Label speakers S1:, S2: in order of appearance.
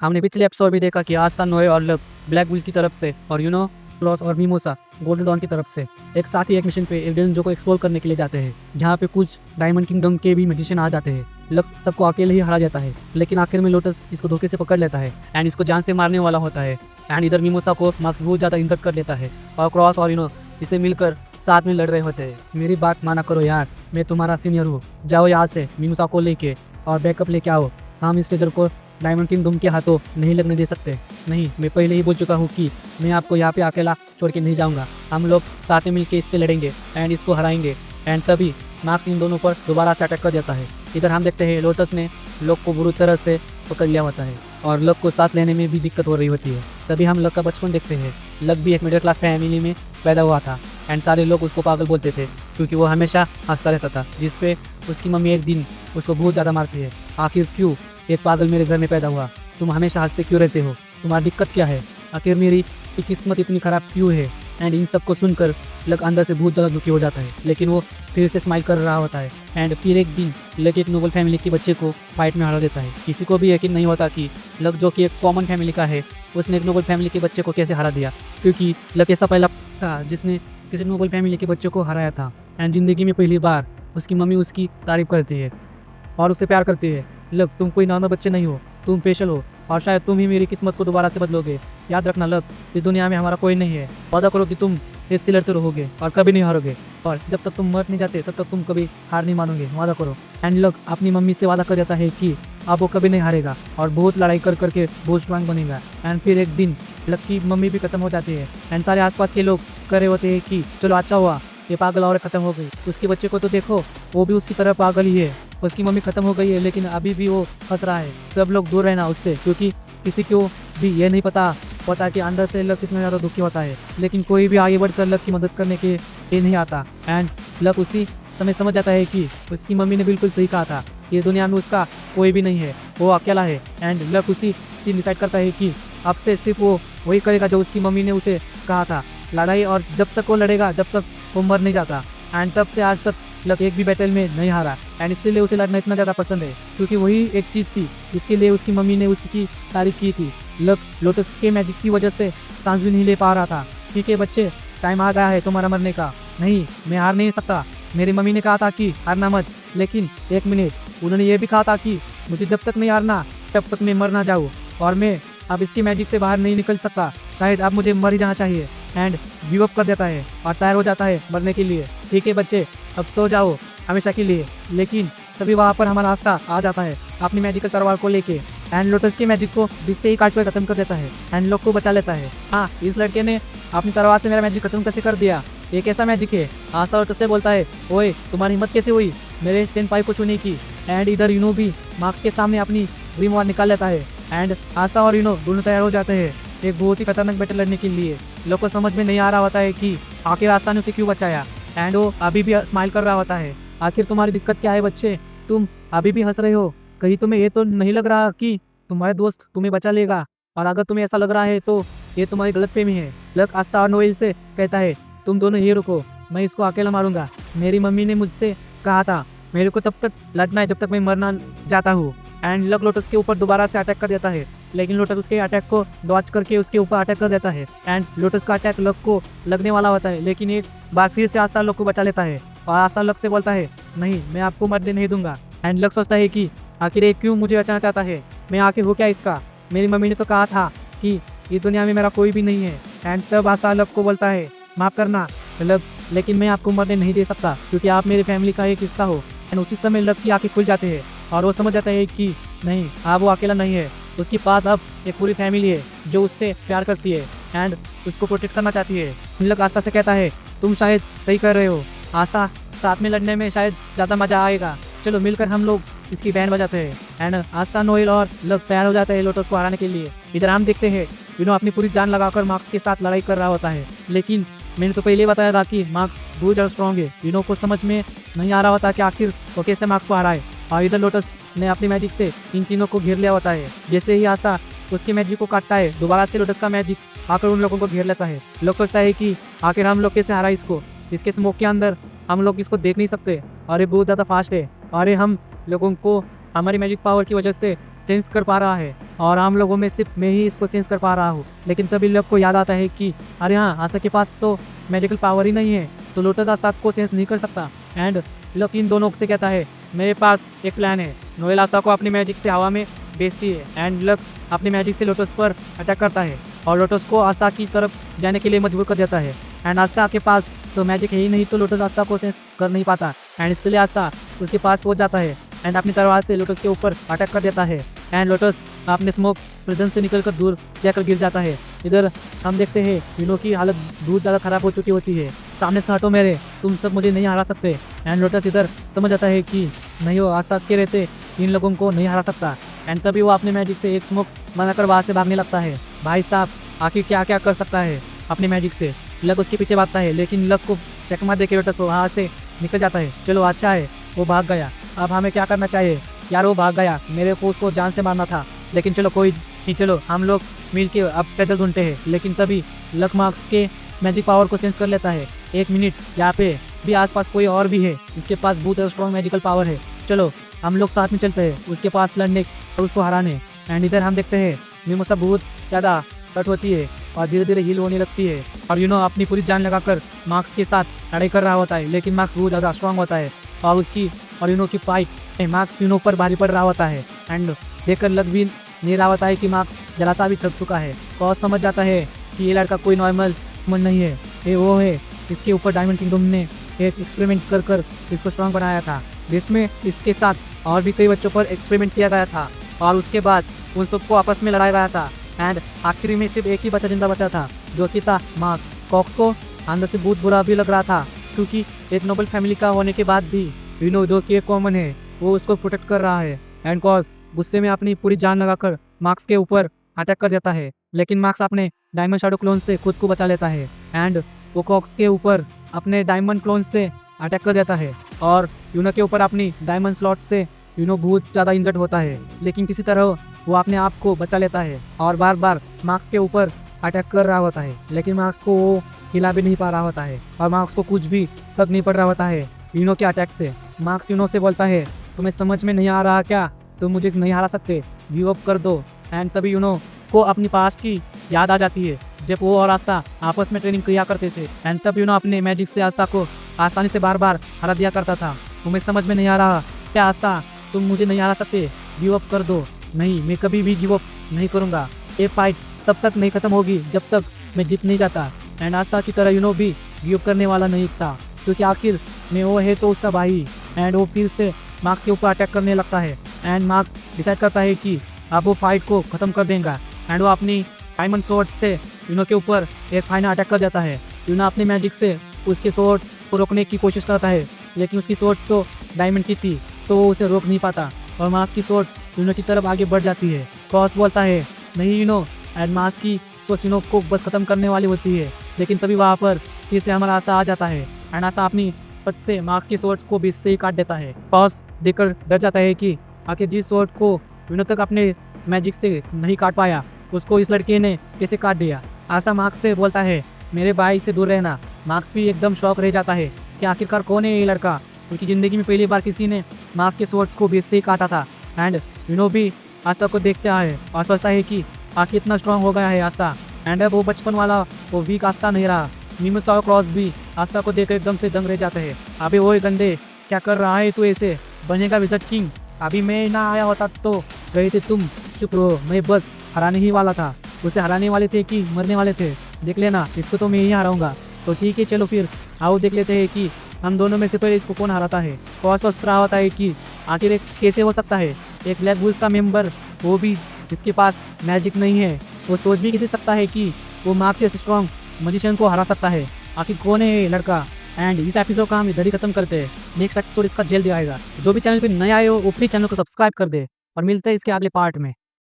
S1: हमने पिछले एपिसोड में देखा कि आस्था, नोए और लक ब्लैक बुल्स की तरफ से और क्लॉस और मिमोसा गोल्डन डॉन की तरफ से एक साथ ही एक मिशन पे एविडेंस जो को एक्सप्लोर करने के लिए जाते हैं, जहाँ पे कुछ डायमंड किंगडम के भी मैजिशियन आ जाते हैं। लक सबको अकेले ही हरा जाता है, लेकिन आखिर में लोटस इसको धोखे से पकड़ लेता है एंड इसको जान से मारने वाला होता है। एंड इधर मिमोसा को मार्क्स बहुत ज़्यादा इंजर्ड कर लेता है और क्रॉस और इसे मिलकर साथ में लड़ रहे होते हैं। मेरी बात माना करो यार, मैं तुम्हारा सीनियर हूँ, जाओ यहाँ से मिमोसा को लेके और बैकअप लेके आओ। हम इस ट्रेजर को डायमंड किंगडम के हाथों नहीं लगने दे सकते। नहीं, मैं पहले ही बोल चुका हूँ कि मैं आपको यहाँ पे अकेला छोड़ के नहीं जाऊँगा। हम लोग साथ में मिलके इससे लड़ेंगे एंड इसको हराएंगे। एंड तभी मार्क्स इन दोनों पर दोबारा से अटैक कर देता है। इधर हम देखते हैं लोटस ने लक को बुरी तरह से पकड़ लिया होता है और लक को सांस लेने में भी दिक्कत हो रही होती है। तभी हम लक का बचपन देखते हैं। लक भी एक मिडिल क्लास फैमिली में पैदा हुआ था एंड सारे लोग उसको पागल बोलते थे क्योंकि वो हमेशा हंसता रहता था, जिस पे उसकी मम्मी एक दिन उसको बहुत ज़्यादा मारती है। आखिर क्यों एक पागल मेरे घर में पैदा हुआ? तुम हमेशा हंसते क्यों रहते हो? तुम्हारी दिक्कत क्या है? आखिर मेरी किस्मत इतनी ख़राब क्यों है? एंड इन सब को सुनकर लक अंदर से बहुत ज़्यादा दुखी हो जाता है, लेकिन वो फिर से स्माइल कर रहा होता है। एंड फिर एक दिन लक एक नोबल फैमिली के बच्चे को फाइट में हरा देता है। किसी को भी यकीन नहीं होता कि लक, जो कि एक कॉमन फैमिली का है, उसने एक नोबल फैमिली के बच्चे को कैसे हरा दिया, क्योंकि लक ऐसा पहला था जिसने किसी नोबल फैमिली के बच्चे को हराया था। एंड ज़िंदगी में पहली बार उसकी मम्मी उसकी तारीफ करती है और उसे प्यार करती है। लक, तुम कोई नॉर्मल बच्चे नहीं हो, तुम स्पेशल हो और शायद तुम ही मेरी किस्मत को दोबारा से बदलोगे। याद रखना लक, इस दुनिया में हमारा कोई नहीं है। वादा करो कि तुम इससे लड़ते रहोगे और कभी नहीं हारोगे, और जब तक तुम मर नहीं जाते तब तक तुम कभी हार नहीं मानोगे। वादा करो। एंड लक अपनी मम्मी से वादा कर देता है कि अब वो कभी नहीं हारेगा और बहुत लड़ाई कर करके बहुत स्ट्रांग बनेगा। एंड फिर एक दिन लक की मम्मी भी खत्म हो जाती है एंड सारे आसपास के लोग कर रहे होते हैं कि चलो अच्छा हुआ ये पागल और खत्म हो गई। उसके बच्चे को तो देखो, वो भी उसकी तरह पागल ही है। उसकी मम्मी खत्म हो गई है लेकिन अभी भी वो हंस रहा है। सब लोग दूर रहना उससे, क्योंकि किसी को भी ये नहीं पता कि अंदर से लक कितना ज़्यादा दुखी होता है, लेकिन कोई भी आगे बढ़कर लक की मदद करने के लिए नहीं आता। एंड लक उसी समय समझ जाता है कि उसकी मम्मी ने बिल्कुल सही कहा था, ये दुनिया में उसका कोई भी नहीं है, वो अकेला है। एंड लक उसी दिन डिसाइड करता है कि अब से सिर्फ वो वही करेगा जो उसकी मम्मी ने उसे कहा था, लड़ाई, और जब तक वो लड़ेगा जब तक वो मर नहीं जाता। एंड तब से आज तक लक एक भी बैटल में नहीं हारा एंड इसीलिए उसे लड़ना इतना ज़्यादा पसंद है, क्योंकि वही एक चीज़ थी जिसके लिए उसकी मम्मी ने उसकी तारीफ की थी। लक लोटस के मैजिक की वजह से सांस भी नहीं ले पा रहा था। ठीक है बच्चे, टाइम आ गया है तुम्हारा मरने का। नहीं, मैं हार नहीं सकता। मेरी मम्मी ने कहा था कि हारना मत, लेकिन एक मिनट, उन्होंने ये भी कहा था कि मुझे जब तक नहीं हारना तब तक मैं मर ना जाऊँ, और मैं अब इसकी मैजिक से बाहर नहीं निकल सकता। शायद अब मुझे मर ही जाना चाहिए। एंड गिव अप कर देता है और तैयार हो जाता है मरने के लिए। ठीक है बच्चे, अब सो जाओ हमेशा के लिए। लेकिन तभी वहाँ पर हमारा आस्था आ जाता है अपनी मैजिकल तलवार को लेके एंड लोटस की मैजिक को बीच से ही काट कर खत्म कर देता है एंड लोग को बचा लेता है। हाँ, इस लड़के ने अपनी तलवार से मेरा मैजिक खत्म कैसे कर दिया? ये कैसा मैजिक है? आस्था लोटस से बोलता है, ओए तुम्हारी हिम्मत कैसे हुई मेरे सेनपाई को छूने की? एंड इधर भी मार्क्स के सामने अपनी ग्रीम वॉर निकाल लेता है एंड आस्था और दोनों तैयार हो जाते हैं एक बहुत ही खतरनाक बैटल लड़ने के लिए। लोग को समझ में नहीं आ रहा होता है कि आखिर आस्था ने उसे क्यों बचाया एंड वो अभी भी स्माइल कर रहा होता है। आखिर तुम्हारी दिक्कत क्या है बच्चे? तुम अभी भी हंस रहे हो? कहीं तुम्हें ये तो नहीं लग रहा कि तुम्हारे दोस्त तुम्हें बचा लेगा? और अगर तुम्हें ऐसा लग रहा है तो ये तुम्हारी गलतफहमी है। लक आस्था और नोएल से कहता है, तुम दोनों ही रुको, मैं इसको अकेला मारूंगा। मेरी मम्मी ने मुझसे कहा था मेरे को तब तक लड़ना है जब तक मैं मरना जाता हूँ। एंड लक लोटस के ऊपर दोबारा से अटैक कर देता है, लेकिन लोटस उसके अटैक को डॉच करके उसके ऊपर अटैक कर देता है एंड लोटस का अटैक लक को लगने वाला होता है, लेकिन एक बार फिर से आस्था लक को बचा लेता है और आस्था लक से बोलता है, नहीं, मैं आपको मरने नहीं दूंगा। एंड लक सोचता है कि आखिर ये क्यों मुझे बचाना चाहता है? मैं आखिर हो क्या इसका? मेरी मम्मी ने तो कहा था कि इस दुनिया में मेरा कोई भी नहीं है। एंड तब आस्था लक को बोलता है, माफ़ करना लक, लेकिन मैं आपको मरने नहीं दे सकता क्योंकि आप मेरी फैमिली का एक हिस्सा हो। एंड उसी समय लक की आंखें खुल जाती है और वो समझ जाता है कि नहीं, अब वो अकेला नहीं है, उसके पास अब एक पूरी फैमिली है जो उससे प्यार करती है एंड उसको प्रोटेक्ट करना चाहती है। लक आस्था से कहता है, तुम शायद सही कर रहे हो आस्था, साथ में लड़ने में शायद ज़्यादा मज़ा आएगा, चलो मिलकर हम लोग इसकी बैंड बजाते हैं। एंड आस्था, नोएल और लक तैयार हो जाते हैं लोटस को हराने के लिए। इधर हम देखते हैं अपनी पूरी जान लगाकर मार्क्स के साथ लड़ाई कर रहा होता है, लेकिन मैंने तो पहले बताया था कि मार्क्स बहुत ज़्यादा स्ट्रॉन्ग है। को समझ में नहीं आ रहा होता कि आखिर वो कैसे मार्क्स को हराए, और इधर लोटस ने अपनी मैजिक से इन तीनों को घेर लिया होता है। जैसे ही आस्था उसके मैजिक को काटता है, दोबारा से लोटस का मैजिक आकर उन लोगों को घेर लेता है। लोग सोचता है कि आखिर हम लोग कैसे हराए इसको, इसके स्मोक के अंदर हम लोग इसको देख नहीं सकते और ये बहुत ज़्यादा फास्ट है और ये हम लोगों को हमारी मैजिक पावर की वजह से सेंस कर पा रहा है और आम लोगों में सिर्फ मैं ही इसको सेंस कर पा रहा हूँ। लेकिन तभी लक को याद आता है कि अरे हाँ, आस्था के पास तो मैजिकल पावर ही नहीं है, तो लोटस आस्था को सेंस नहीं कर सकता। एंड लक इन दोनों से कहता है मेरे पास एक प्लान है। नोएल आस्था को अपनी मैजिक से हवा में बेचती है एंड लक अपनी मैजिक से लोटस पर अटैक करता है और लोटस को आस्था की तरफ जाने के लिए मजबूर कर देता है। एंड आस्था के पास तो मैजिक है ही नहीं, तो लोटस आस्था को सेंस कर नहीं पाता एंड इसलिए आस्था उसके पास पहुंच जाता है एंड अपनी तलवार से लोटस के ऊपर अटैक कर देता है एंड लोटस अपने स्मोक प्रेजेंस से निकलकर दूर जाकर गिर जाता है। इधर हम देखते हैं यूनो की हालत बहुत ज़्यादा खराब हो चुकी होती है। सामने से हटो मेरे, तुम सब मुझे नहीं हरा सकते। एंड लोटस इधर समझ जाता है कि नहीं, वो आस्था के रहते इन लोगों को नहीं हरा सकता। एंड तभी वो अपने मैजिक से एक स्मोक बनाकर वहाँ से भागने लगता है। भाई साहब, आखिर क्या क्या कर सकता है अपने मैजिक से। लक उसके पीछे भागता है लेकिन लक को चकमा दे के लोटस वहाँ से निकल जाता है। चलो अच्छा है वो भाग गया, अब हमें क्या करना चाहिए। यार वो भाग गया, मेरे को उसको जान से मारना था, लेकिन चलो कोई नहीं, चलो हम लोग मिल के अब ट्रेजर ढूंढते हैं। लेकिन तभी लक मार्क्स के मैजिक पावर को सेंस कर लेता है। एक मिनट, यहाँ पे भी आसपास कोई और भी है जिसके पास बहुत स्ट्रॉन्ग मैजिकल पावर है, चलो हम लोग साथ में चलते हैं उसके पास लड़ने और उसको हराने। एंड इधर हम देखते हैं मीमोसा बहुत ज़्यादा कट होती है और धीरे धीरे हील होने लगती है और यूनो अपनी पूरी जान लगाकर मार्क्स के साथ लड़ाई कर रहा होता है। लेकिन मार्क्स बहुत ज़्यादा स्ट्रॉन्ग होता है और उसकी और यूनो की फाइट मार्क्स यूनो पर भारी पड़ रहा होता है। एंड देखकर लग भी नहीं रहा होता है कि मार्क्स जरा सा भी थक चुका है और समझ जाता है कि ये लड़का कोई नॉर्मल मन नहीं है, ये वो है इसके ऊपर डायमंड किंगडम ने एक एक्सपेरिमेंट कर कर इसको स्ट्रॉन्ग बनाया था, जिसमें इसके साथ और भी कई बच्चों पर एक्सपेरिमेंट किया गया था और उसके बाद उन सबको आपस में लड़ाया गया था। एंड आखिरी में सिर्फ एक ही बच्चा जिंदा बचा था जो कि था मार्क्स। कॉक्स को अंदर से बहुत बुरा भी लग रहा था क्योंकि एक नोबल फैमिली का होने के बाद भी यूनो जो कि एक कॉमन है वो उसको प्रोटेक्ट कर रहा है। एंड कॉज गुस्से में अपनी पूरी जान लगाकर मार्क्स के ऊपर अटैक कर देता है, लेकिन मार्क्स अपने डायमंड शैडो क्लोन से खुद को बचा लेता है एंड वो कॉक्स के ऊपर अपने डायमंड क्लोन से अटैक कर देता है और यूनो के ऊपर अपनी डायमंड स्लॉट से यूनो बहुत ज़्यादा इंजर्ड होता है। लेकिन किसी तरह वो अपने आप को बचा लेता है और बार बार मार्क्स के ऊपर अटैक कर रहा होता है, लेकिन मार्क्स को वो हिला भी नहीं पा रहा होता है और मार्क्स को कुछ भी फर्क नहीं पड़ रहा होता है यूनो के अटैक से। मार्क्स यूनो से बोलता है तुम्हें समझ में नहीं आ रहा क्या, तुम मुझे नहीं हरा सकते, गिव अप कर दो। एंड तभी यूनो को अपनी पास्ट की याद आ जाती है जब वो और आस्था आपस में ट्रेनिंग किया करते थे। एंड तब यूनो अपने मैजिक से आस्था को आसानी से बार बार हरा दिया करता था। तुम्हें समझ में नहीं आ रहा क्या आस्था, तुम मुझे नहीं हरा सकते, गिव अप कर दो। नहीं, मैं कभी भी गिव अप नहीं करूँगा, ये फाइट तब तक नहीं खत्म होगी जब तक मैं जीत नहीं जाता। एंड आस्था की तरह यूनो भी गिव अप करने वाला नहीं था क्योंकि आखिर में वो है तो उसका भाई। एंड वो फिर से मार्क्स के ऊपर अटैक करने लगता है एंड मार्क्स डिसाइड करता है कि अब वो फाइट को ख़त्म कर देगा। एंड वो अपनी डायमंड स्वॉर्ड से यूनो के ऊपर एक फाइनल अटैक कर देता है। यूनो अपने मैजिक से उसके स्वॉर्ड को रोकने की कोशिश करता है, लेकिन उसकी स्वॉर्ड्स तो डायमंड की थी तो वो उसे रोक नहीं पाता और मार्क्स की स्वॉर्ड्स यूनो की तरफ आगे बढ़ जाती है। कॉस बोलता है नहीं यूनो, एंड मार्क्स की स्वॉर्ड्स यूनो को बस खत्म करने वाली होती है, लेकिन तभी वहाँ पर फिर से हमारा आस्था आ जाता है एंड आस्था अपनी पट से मार्क्स की स्वॉर्ड्स को बीच से ही काट देता है। कॉस देखकर डर जाता है कि आखिर जिस स्वॉर्ड को यूनो तक अपने मैजिक से नहीं काट पाया उसको इस लड़के ने कैसे काट दिया। आस्था मार्क्स से बोलता है मेरे भाई से दूर रहना। मार्क्स भी एकदम शॉक रह जाता है कि आखिरकार कौन है ये लड़का, क्योंकि ज़िंदगी में पहली बार किसी ने मार्क्स के स्वॉर्ड्स को बीच से ही काटा था। एंड यूनो भी आस्था को देखता है और सोचता है कि आखिर इतना स्ट्रांग हो गया है आस्था। एंड अब वो बचपन वाला वो वीक आस्था नहीं रहा। मीमोसा और क्रॉस भी आस्था को देखकर एकदम से दंग रह जाते हैं। अभी वो गंदे क्या कर रहा है, तू ऐसे बनेगा विज़र्ड किंग, अभी मैं ना आया होता तो गए थे तुम, चुप रहो, मैं बस हराने ही वाला था। उसे हराने वाले थे कि मरने वाले थे, देख लेना, इसको तो मैं ही हराऊंगा। तो ठीक है चलो फिर आओ देख लेते हैं कि हम दोनों में से पहले इसको कौन हराता है। कॉस सोच रहा होता है कि आखिर एक कैसे हो सकता है एक ब्लैक बुल्स का मेंबर, वो भी जिसके पास मैजिक नहीं है, वो सोच भी कैसे सकता है कि वो मार्क्स जैसे स्ट्रॉन्ग मजिशियन को हरा सकता है। आखिर कौन है ये लड़का। एंड इस एपिसोड का हम इधर ही खत्म करते हैं। नेक्स्ट एपिसोड इसका जल्दी आएगा। जो भी चैनल पे नया आए हो वो प्लीज चैनल को सब्सक्राइब कर दे और मिलते हैं इसके अगले पार्ट में।